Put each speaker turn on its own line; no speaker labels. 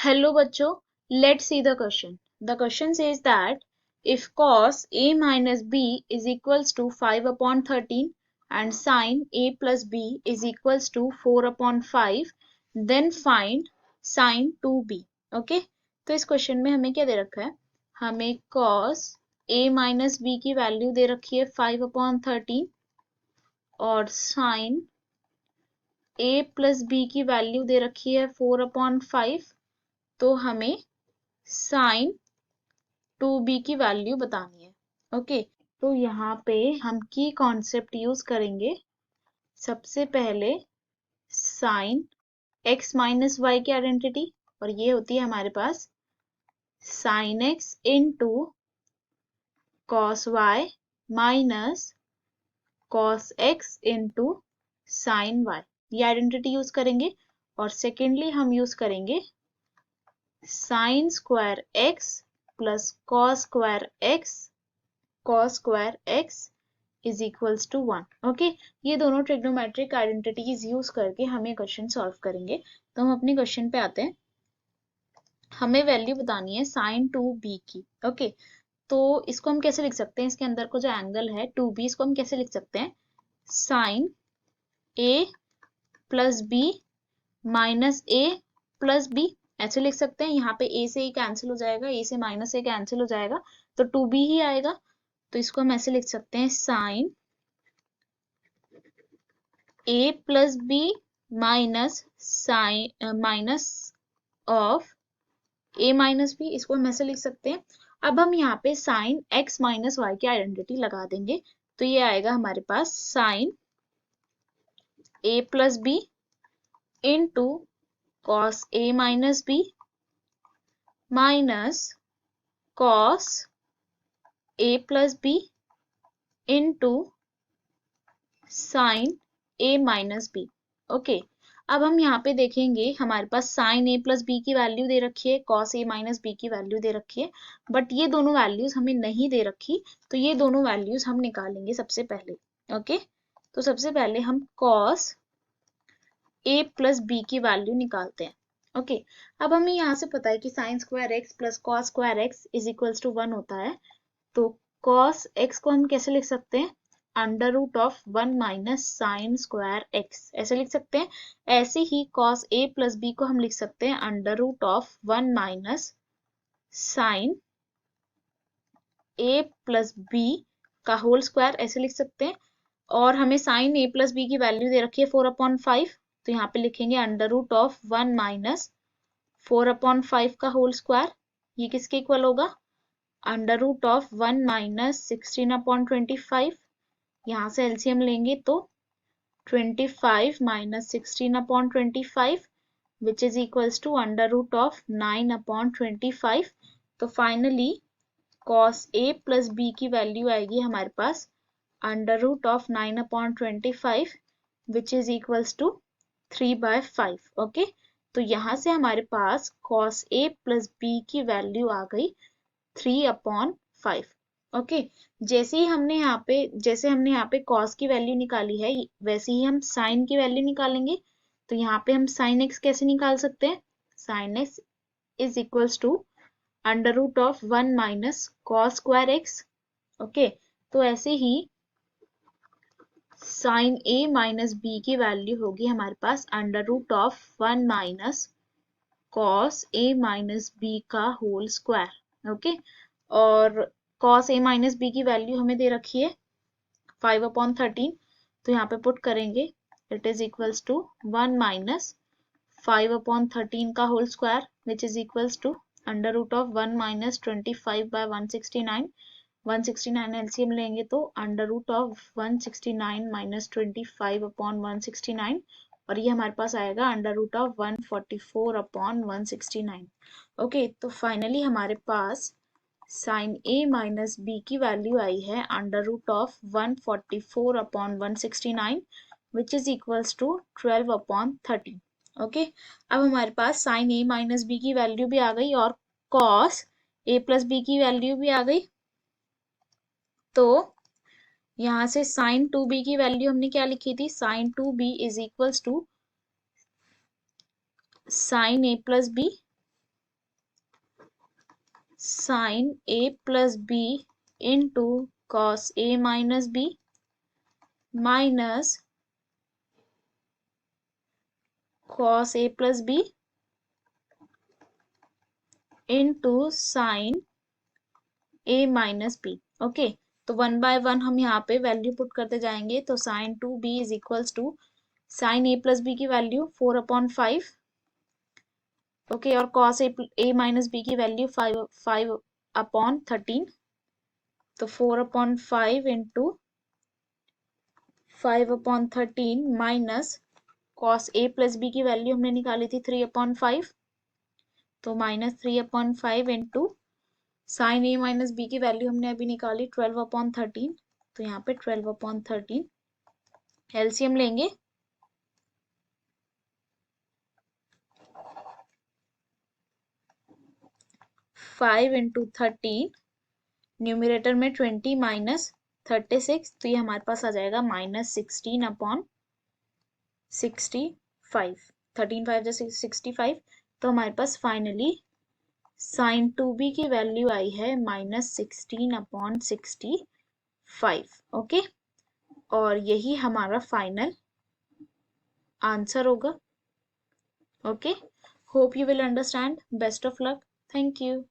Hello बच्चों, let's see the question. The question says that if cos a minus b is equals to 5 upon 13 and sin a plus b is equals to 4 upon 5, then find sin 2b. Okay? तो इस question में हमें क्या दे रखा है? हमें cos a minus b की value दे रखी है 5 upon 13 और sin a plus b की वैल्यू दे रखी है 4 upon 5. तो हमें साइन 2b की वैल्यू बतानी है. ओके, तो यहाँ पे हम की कॉन्सेप्ट यूज करेंगे. सबसे पहले साइन x माइनस वाई की आइडेंटिटी, और ये होती है हमारे पास sine x into cos Y minus cos x into sine Y. ये आइडेंटिटी यूज करेंगे. और सेकेंडली हम यूज करेंगे sine square x plus cos square x is equals to 1. Okay, ये दोनों ट्रिग्नोमेट्रिक आइडेंटिटीज यूज करके हम ये क्वेश्चन सॉल्व करेंगे. तो हम अपने क्वेश्चन पे आते हैं. हमें वैल्यू बतानी है साइन 2b की. ओके, तो इसको हम कैसे लिख सकते हैं? इसके अंदर को जो एंगल है 2b, इसको हम कैसे लिख सकते हैं? Sine a plus b minus a plus b, ऐसे लिख सकते हैं. यहाँ पे a से a कैंसिल हो जाएगा, a से माइनस a कैंसिल हो जाएगा, तो 2b ही आएगा. तो इसको हम ऐसे लिख सकते हैं sine a plus b minus sine minus of a minus b. इसको हम ऐसे लिख सकते हैं. अब हम यहाँ पे साइन x माइनस वाई की आइडेंटिटी लगा देंगे. तो ये आएगा हमारे पास sine a plus b into cos a minus b minus cos a plus b into sine a minus b. Okay, अब हम यहाँ पे देखेंगे हमारे पास साइन a प्लस b की वैल्यू दे रखी है, कॉस a माइनस b की वैल्यू दे रखी है, बट ये दोनों वैल्यूज हमें नहीं दे रखी. तो ये दोनों वैल्यूज हम निकालेंगे सबसे पहले. ओके, तो सबसे पहले हम कॉस a प्लस b की वैल्यू निकालते हैं. ओके, अब हमें यहाँ से पता है कि sine square x plus cos square x is equals to 1 होता है. तो कॉस एक्स को हम कैसे लिख सकते हैं? Under root of 1 minus sine square x, ऐसे लिख सकते हैं. ऐसे ही कॉस a प्लस b को हम लिख सकते हैं under root of 1 minus sine a plus b का होल स्क्वायर, ऐसे लिख सकते हैं. और हमें साइन a प्लस b की वैल्यू दे रखी है 4 अपॉन 5, तो यहाँ पे लिखेंगे under root of 1 minus 4 upon 5 का होल स्क्वायर. ये किसके इक्वल होगा? Under root of 1 minus 16 upon 25. यहाँ से एलसीएम लेंगे तो 25 minus 16 upon 25 which is equals to under root of 9 upon 25. तो finally cos a plus b की वैल्यू आएगी हमारे पास under root of 9 upon 25 which is equals to 3/5. Okay, तो यहाँ से हमारे पास cos a प्लस b की वैल्यू आ गई 3/5. ओके, जैसे हमने यहाँ पे cos की वैल्यू निकाली है, वैसे ही हम sin की वैल्यू निकालेंगे. तो यहाँ पे हम sin x कैसे निकाल सकते हैं? sin x is equals to under root of 1 minus cos square x. Okay, तो ऐसे ही साइन a माइनस b की वैल्यू होगी हमारे पास under root of 1 minus cos a minus b का होल स्क्वायर. ओके, और कॉस a माइनस b की वैल्यू हमें दे रखी है 5 अपॉन 13. तो यहाँ पे पुट करेंगे it is equals to 1 minus 5 upon 13 का whole square which is equals to under root of 1 minus 25/169. 169 LCM लेंगे तो under root of 169 minus 25 upon 169, और ये हमारे पास आएगा under root of 144 upon 169. Okay, तो फाइनली हमारे पास साइन a माइनस b की वैल्यू आई है under root of 144 upon 169 which is equals to 12 upon 13. Okay, अब हमारे पास साइन a माइनस b की वैल्यू भी आ गई और कॉस a प्लस b की वैल्यू भी आ गई. तो यहाँ से साइन 2b की वैल्यू हमने क्या लिखी थी? Sine 2b is equals to sine a plus b sine a plus b into cos a minus b minus cos a plus b into sine a minus b. Okay, तो 1/1 हम यहाँ पे value put करते जाएंगे। तो sine 2b is equals to sine a plus b की value 4/5, okay, और cos a minus b की वैल्यू 5/13। तो 4/5 into 5/13 minus cos a plus b की वैल्यू हमने निकाली थी 3/5, तो -3/5 into sine a minus b की वैल्यू हमने अभी निकाली 12/13, तो यहाँ पे 12/13 एलसीएम लेंगे। 5 इंटू 13, न्यूमिरेटर में 20 माइनस 36, तो ये हमारे पास आ जाएगा -16/65। 13 5 जैसे 65, तो हमारे पास फाइनली साइन 2b की वैल्यू आई है -16/65। ओके, और यही हमारा फाइनल आंसर होगा। Okay, hope you will understand. Best of luck. Thank you.